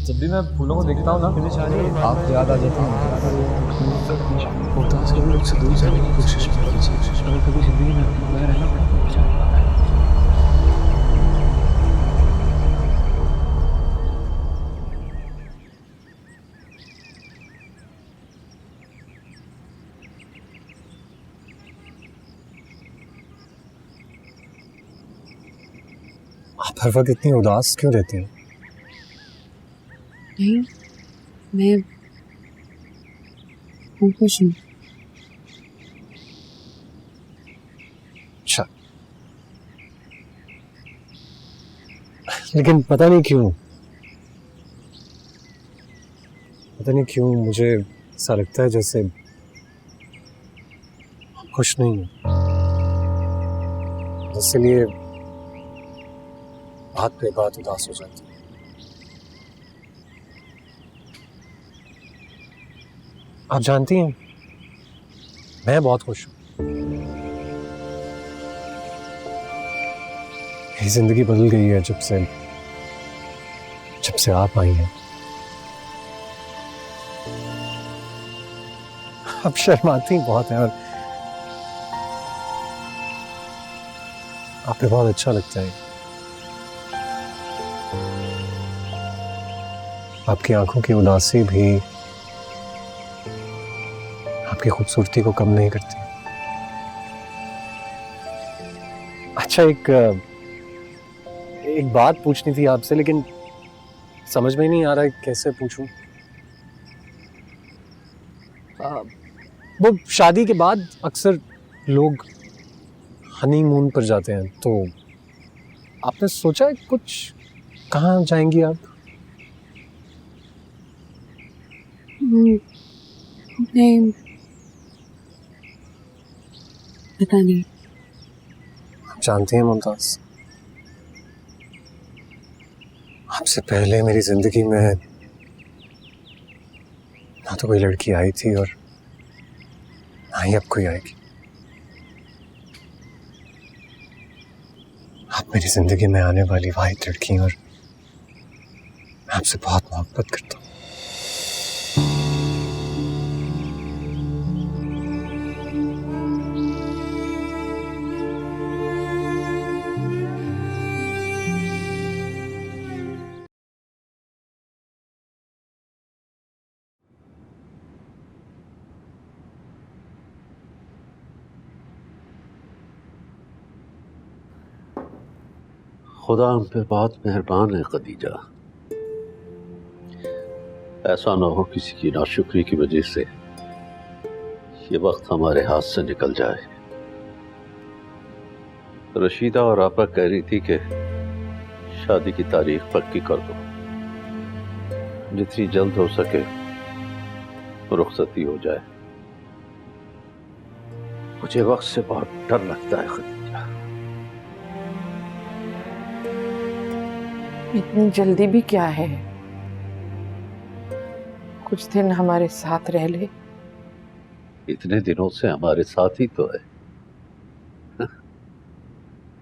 जब भी मैं फूलों को देखता हूँ ना आप याद आ जाती हैं। उदास के लोग से दूर जाने की कोशिश कीजिए। अगर कभी जिंदगी में आपको लगा रहना पड़ा तो मुझे बताना है। आप हर वक्त इतनी उदास क्यों रहती हैं? नहीं, मैं खुश हूँ। अच्छा, लेकिन पता नहीं क्यों मुझे ऐसा लगता है जैसे खुश नहीं हूँ, इसलिए बात पे बात उदास हो जाती है। आप जानती हैं, मैं बहुत खुश हूँ। मेरी जिंदगी बदल गई है जब से आप आई हैं। आप शर्माती बहुत हैं और आप पे बहुत अच्छा लगता है। आपकी आंखों की उदासी भी आपकी खूबसूरती को कम नहीं करती। अच्छा, एक बात पूछनी थी आपसे, लेकिन समझ में नहीं आ रहा है कैसे पूछूं। वो शादी के बाद अक्सर लोग हनीमून पर जाते हैं, तो आपने सोचा है कुछ कहाँ जाएंगी आप? नहीं, पता नहीं। जानती हैं मुमताज, आपसे पहले मेरी जिंदगी में ना तो कोई लड़की आई थी और ना ही अब कोई आएगी। आप मेरी जिंदगी में आने वाली वाहिद लड़की हैं और मैं आपसे बहुत मोहब्बत करता हूँ। खुदा हम पे बहुत मेहरबान है खदीजा। ऐसा ना हो किसी की नाशुक्री की वजह से ये वक्त हमारे हाथ से निकल जाए। रशीदा और आपा कह रही थी कि शादी की तारीख पक्की कर दो, जितनी जल्द हो सके रुखसती हो जाए। मुझे वक्त से बहुत डर लगता है खदीजा। इतनी जल्दी भी क्या है? कुछ दिन हमारे साथ रह ले। इतने दिनों से हमारे साथ ही तो है।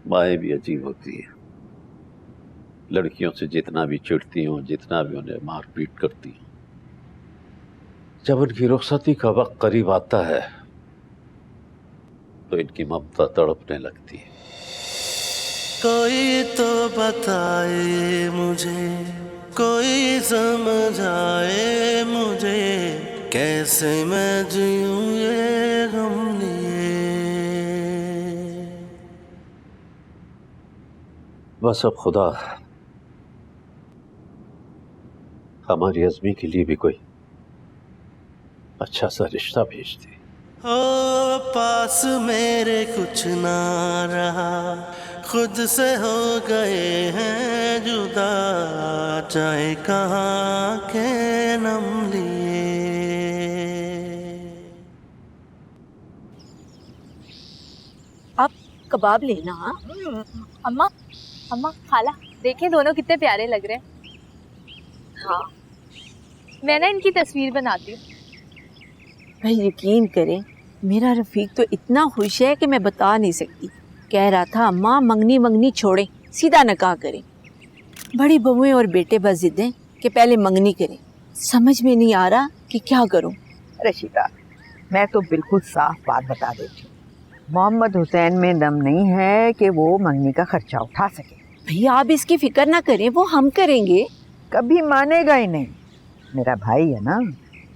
माएँ भी अजीब होती हैं, लड़कियों से जितना भी चिढ़ती हूँ, जितना भी उन्हें मारपीट करती हूँ, जब उनकी रुखसती का वक्त करीब आता है तो इनकी ममता तड़पने लगती है। कोई तो बताए मुझे, कोई समझाए मुझे, कैसे मैं जीऊं ये गम लिए। बस अब खुदा हमारी अज़मी के लिए भी कोई अच्छा सा रिश्ता भेज दे। हो पास मेरे कुछ ना रहा, खुद से हो गए हैं जुदा, चाहे कहाँ के नम लिए। आप कबाब लेना। अम्मा, अम्मा, खाला, देखें दोनों कितने प्यारे लग रहे हैं। हाँ, मैं ना इनकी तस्वीर बनाती हूँ। भाई यकीन करें, मेरा रफीक तो इतना खुश है कि मैं बता नहीं सकती। कह रहा था अम्मा मंगनी मंगनी छोड़ें, सीधा निकाह करें। बड़ी बहुएं और बेटे बस जिद हैं कि पहले मंगनी करें। समझ में नहीं आ रहा कि क्या करूं। रशीदा, मैं तो बिल्कुल साफ बात बता देती हूँ, मोहम्मद हुसैन में दम नहीं है कि वो मंगनी का खर्चा उठा सके। भैया आप इसकी फिक्र ना करें, वो हम करेंगे। कभी मानेगा ही नहीं। मेरा भाई है ना,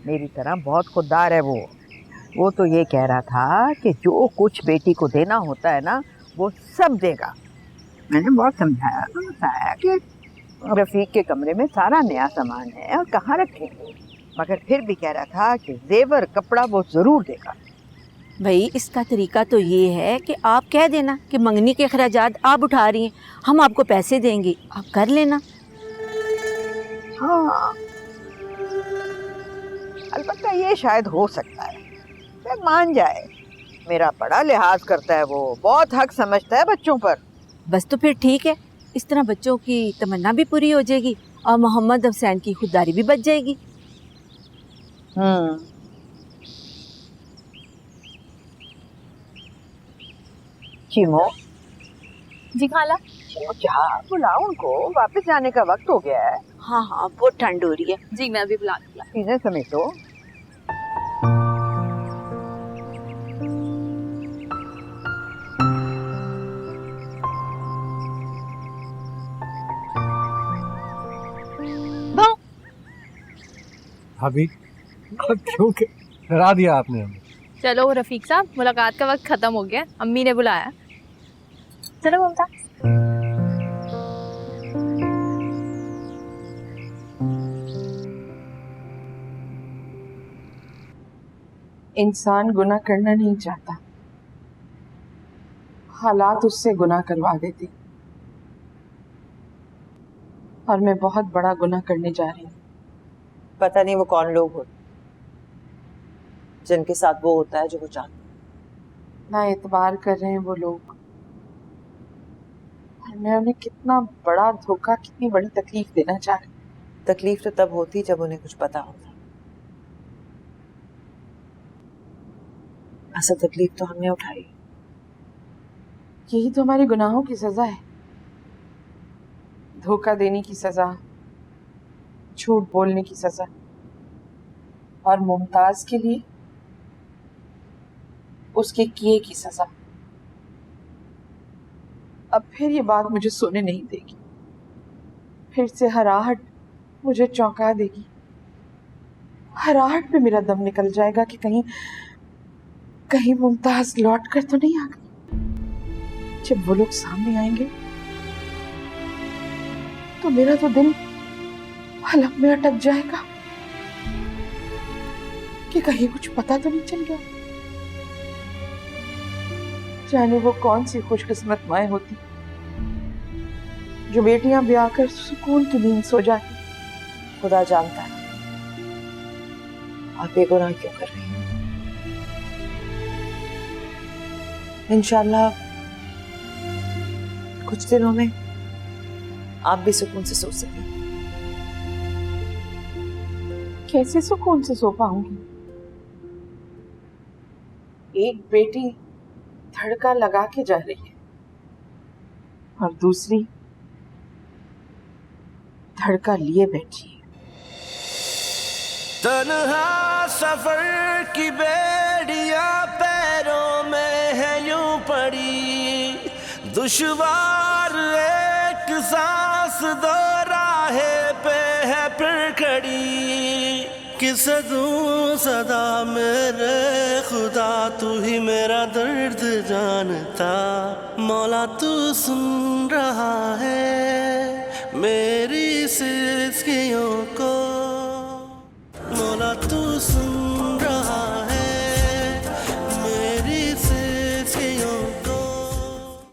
मेरी तरह बहुत खुददार है वो तो ये कह रहा था कि जो कुछ बेटी को देना होता है ना वो सब देगा। मैंने बहुत समझाया तो बताया कि रफ़ीक के कमरे में सारा नया सामान है और कहाँ रखेंगे, मगर फिर भी कह रहा था कि जेवर कपड़ा वो ज़रूर देगा। भाई इसका तरीका तो ये है कि आप कह देना कि मंगनी के अखराजात आप उठा रही हैं, हम आपको पैसे देंगे, आप कर लेना। हाँ, अलबत्ता ये शायद हो सकता है, शायद मान जाए। मेरा बड़ा लिहाज करता है वो, बहुत हक समझता है बच्चों पर। बस तो फिर ठीक है, इस तरह बच्चों की तमन्ना भी पूरी हो जाएगी और मोहम्मद हुसैन की खुददारी भी बच जाएगी। चीमो जी खाला। चाह बुलाओ उनको, वापस जाने का वक्त हो गया है। हाँ हाँ बहुत ठंड हो रही है। जी मैं अभी बुला चीजें समेटो। भाभी क्यों डरा दिया आपने हमें? चलो रफीक साहब, मुलाकात का वक्त खत्म हो गया, अम्मी ने बुलाया। चलो ममता। इंसान गुनाह करना नहीं चाहता, हालात उससे गुनाह करवा देते, और मैं बहुत बड़ा गुनाह करने जा रही हूँ। पता नहीं वो कौन लोग होते जिनके साथ वो होता है जो वो चाहता। ना एतबार कर रहे हैं वो लोग, और मैं उन्हें कितना बड़ा धोखा, कितनी बड़ी तकलीफ देना चाह रही हूँ। तकलीफ तो तब होती जब उन्हें कुछ पता होता। असल तकलीफ तो हमने उठाई। यही तो हमारे गुनाहों की सजा है, धोखा देने की सजा, झूठ बोलने की सजा, और मुमताज के लिए उसके किए की सजा। अब फिर ये बात मुझे सोने नहीं देगी, फिर से हराहट मुझे चौंका देगी। हराहट में मेरा दम निकल जाएगा कि कहीं कहीं मुमताज लौट कर तो नहीं आ गई। जब वो लोग सामने आएंगे तो मेरा तो दिल हलक में अटक जाएगा कि कहीं कुछ पता तो नहीं चल गया। जाने वो कौन सी खुशकिस्मत माएं होती जो बेटियां ब्याह कर सुकून की नींद सो जाती। खुदा जानता है आप बेगुनाह क्यों कर रही हैं। इंशाल्लाह कुछ दिनों में आप भी सुकून से सो सकें। कैसे सुकून से सो पाऊंगी? एक बेटी धड़का लगा के जा रही है और दूसरी धड़का लिए बैठी है। तन्हा सफर की बेड़ियां पैरों में है यूं पड़ी, दुश्वार एक सांस दो राहे पे है फिर खड़ी। किस दूं सदा मेरे खुदा, तू ही मेरा दर्द जानता। मौला तू सुन रहा है मेरी सिसकियों को, मौला तू सुन